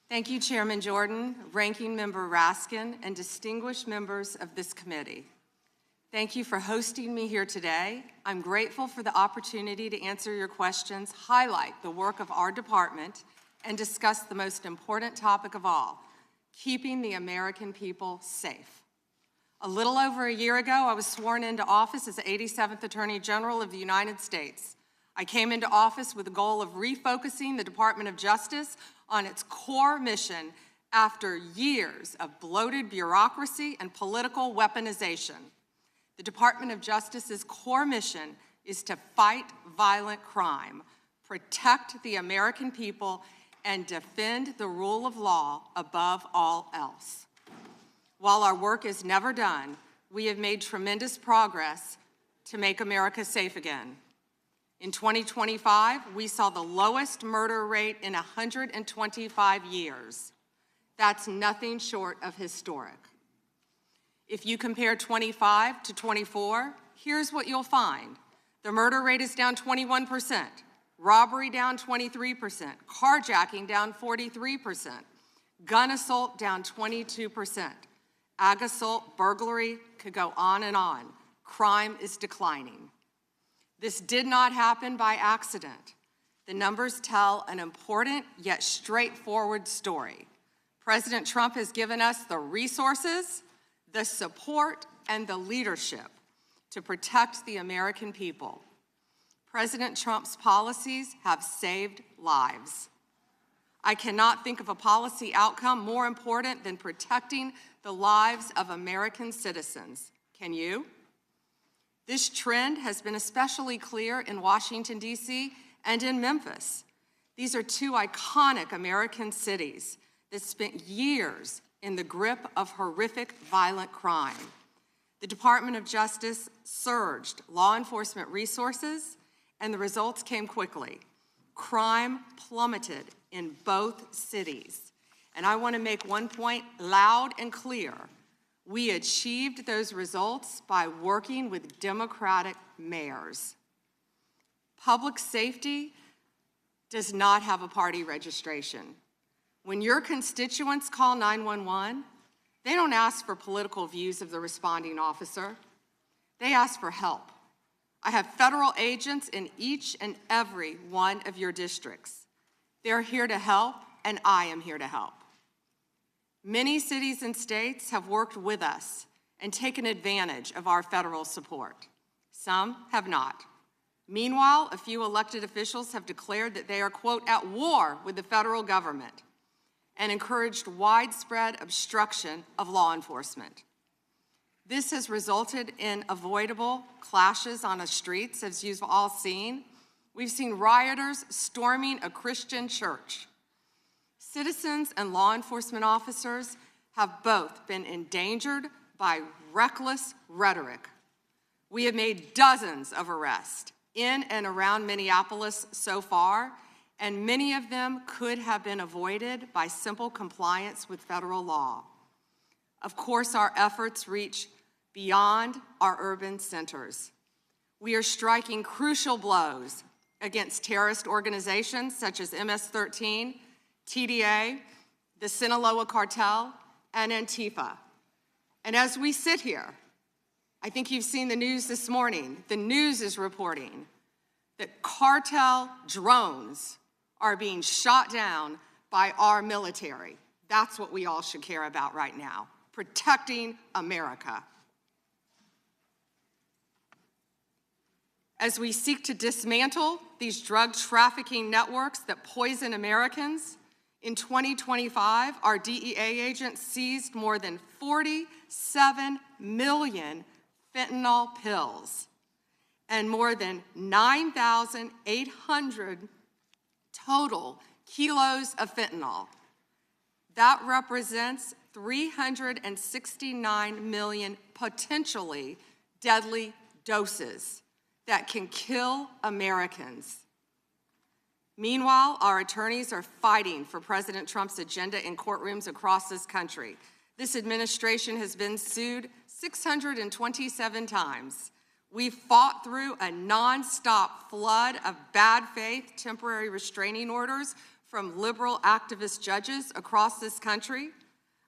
Thank you, Chairman Jordan, Ranking Member Raskin, and distinguished members of this committee. Thank you for hosting me here today. I'm grateful for the opportunity to answer your questions, highlight the work of our department, and discuss the most important topic of all, keeping the American people safe. A little over a year ago, I was sworn into office as the 87th Attorney General of the United States. I came into office with the goal of refocusing the Department of Justice on its core mission after years of bloated bureaucracy and political weaponization. The Department of Justice's core mission is to fight violent crime, protect the American people, and defend the rule of law above all else. While our work is never done, we have made tremendous progress to make America safe again. In 2025, we saw the lowest murder rate in 125 years. That's nothing short of historic. If you compare 25 to 24, here's what you'll find. The murder rate is down 21%, robbery down 23%, carjacking down 43%, gun assault down 22%, ag assault, burglary, could go on and on. Crime is declining. This did not happen by accident. The numbers tell an important yet straightforward story. President Trump has given us the resources, the support, and the leadership to protect the American people. President Trump's policies have saved lives. I cannot think of a policy outcome more important than protecting the lives of American citizens. Can you? This trend has been especially clear in Washington, D.C. and in Memphis. These are two iconic American cities that spent years in the grip of horrific violent crime. The Department of Justice surged law enforcement resources, and the results came quickly. Crime plummeted in both cities. And I want to make one point loud and clear. We achieved those results by working with Democratic mayors. Public safety does not have a party registration. When your constituents call 911, they don't ask for political views of the responding officer. They ask for help. I have federal agents in each and every one of your districts. They're here to help, and I am here to help. Many cities and states have worked with us and taken advantage of our federal support. Some have not. Meanwhile, a few elected officials have declared that they are, quote, at war with the federal government and encouraged widespread obstruction of law enforcement. This has resulted in avoidable clashes on the streets, as you've all seen. We've seen rioters storming a Christian church. Citizens and law enforcement officers have both been endangered by reckless rhetoric. We have made dozens of arrests in and around Minneapolis so far, and many of them could have been avoided by simple compliance with federal law. Of course, our efforts reach beyond our urban centers. We are striking crucial blows against terrorist organizations such as MS-13, TDA, the Sinaloa Cartel, and Antifa. And as we sit here, I think you've seen the news this morning. The news is reporting that cartel drones are being shot down by our military. That's what we all should care about right now, protecting America. As we seek to dismantle these drug trafficking networks that poison Americans, in 2025, our DEA agents seized more than 47 million fentanyl pills and more than 9,800 total kilos of fentanyl. That represents 369 million potentially deadly doses that can kill Americans. Meanwhile, our attorneys are fighting for President Trump's agenda in courtrooms across this country. This administration has been sued 627 times. We've fought through a nonstop flood of bad faith temporary restraining orders from liberal activist judges across this country,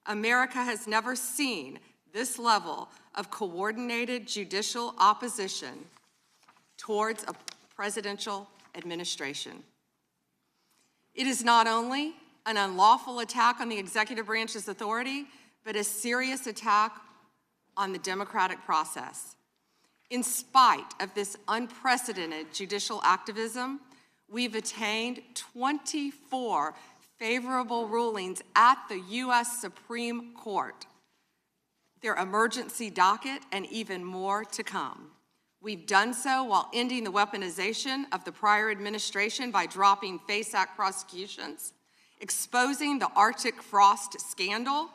America has never seen this level of coordinated judicial opposition towards a presidential administration. It is not only an unlawful attack on the executive branch's authority, but a serious attack on the democratic process. In spite of this unprecedented judicial activism, we've attained 24 favorable rulings at the U.S. Supreme Court, their emergency docket, and even more to come. We've done so while ending the weaponization of the prior administration by dropping FACE Act prosecutions, exposing the Arctic frost scandal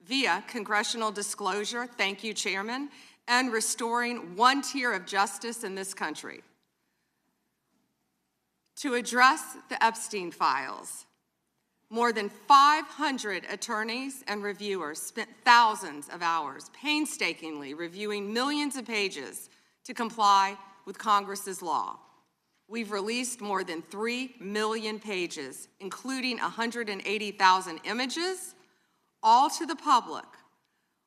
via congressional disclosure, thank you, Chairman, and restoring one tier of justice in this country. To address the Epstein files, more than 500 attorneys and reviewers spent thousands of hours painstakingly reviewing millions of pages to comply with Congress's law. We've released more than 3 million pages, including 180,000 images, all to the public,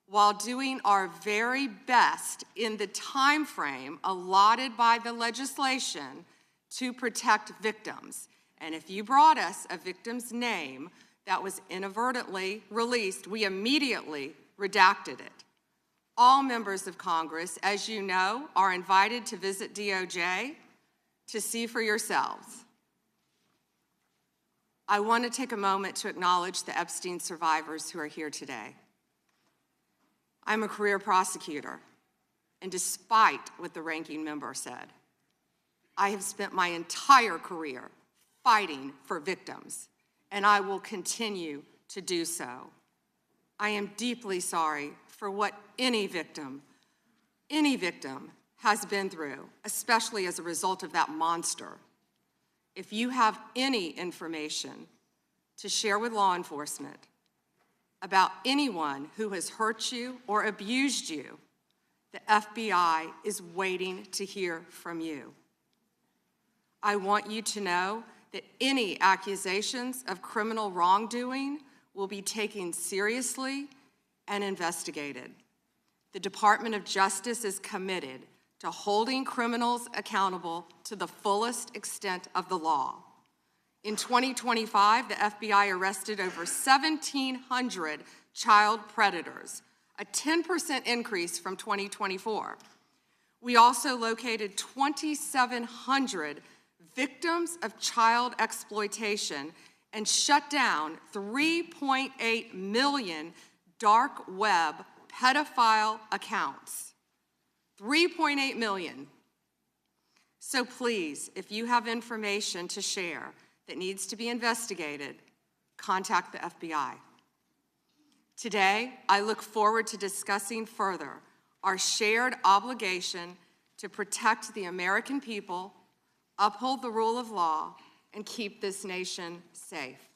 while doing our very best in the time frame allotted by the legislation to protect victims. And if you brought us a victim's name that was inadvertently released, we immediately redacted it. All members of Congress, as you know, are invited to visit DOJ to see for yourselves. I want to take a moment to acknowledge the Epstein survivors who are here today. I'm a career prosecutor, and despite what the ranking member said, I have spent my entire career fighting for victims, and I will continue to do so. I am deeply sorry for what any victim has been through, especially as a result of that monster. If you have any information to share with law enforcement about anyone who has hurt you or abused you, the FBI is waiting to hear from you. I want you to know that any accusations of criminal wrongdoing will be taken seriously and investigated. The Department of Justice is committed to holding criminals accountable to the fullest extent of the law. In 2025, the FBI arrested over 1,700 child predators, a 10% increase from 2024. We also located 2,700 victims of child exploitation and shut down 3.8 million dark web pedophile accounts. 3.8 million. So please, if you have information to share that needs to be investigated, contact the FBI. Today, I look forward to discussing further our shared obligation to protect the American people, uphold the rule of law, and keep this nation safe.